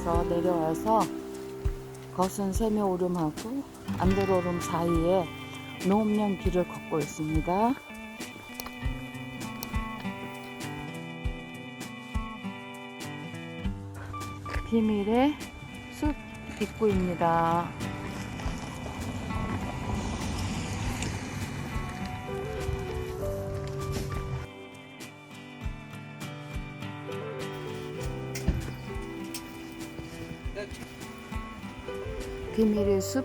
산에서 내려와서 거순 세미오름하고 안들오름 사이에 농업용 길을 걷고 있습니다. 비밀의 숲 입구입니다. 비밀의 숲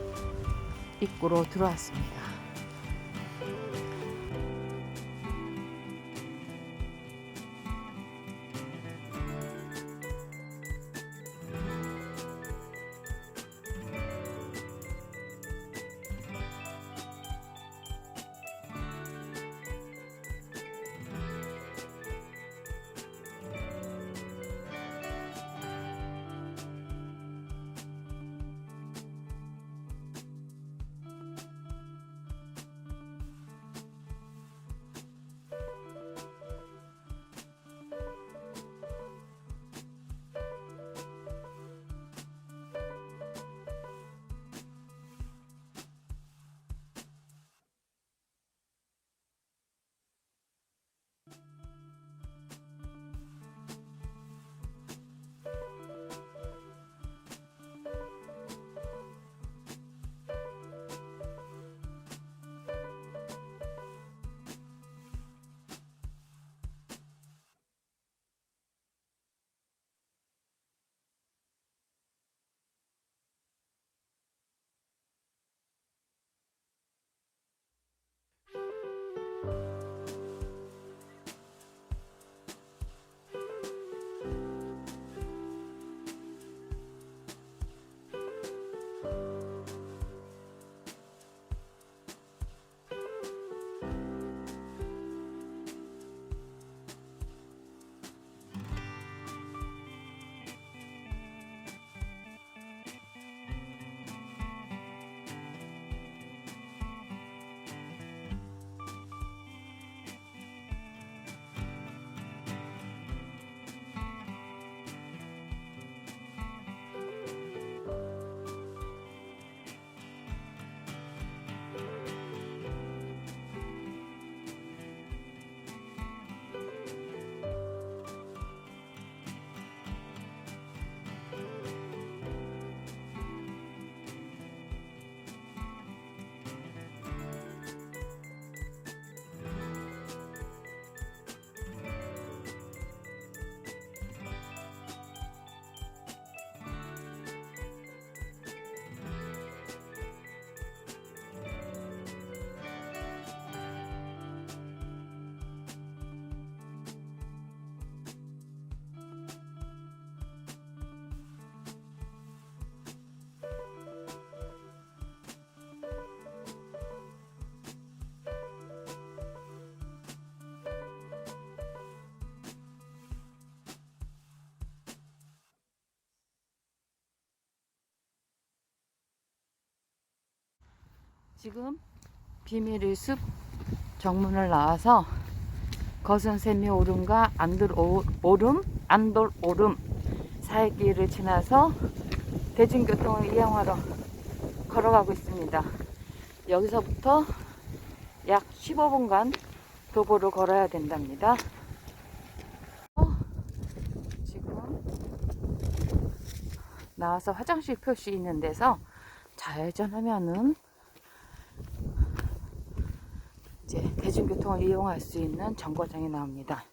입구로 들어왔습니다. 지금 비밀의 숲 정문을 나와서 거순 세미오름과 안돌오름 사이 길을 지나서 대중교통을 이용하러 걸어가고 있습니다. 여기서부터 약 15분간 도보를 걸어야 된답니다. 지금 나와서 화장실 표시 있는 데서 좌회전하면은 이제 대중교통을 이용할 수 있는 정거장이 나옵니다.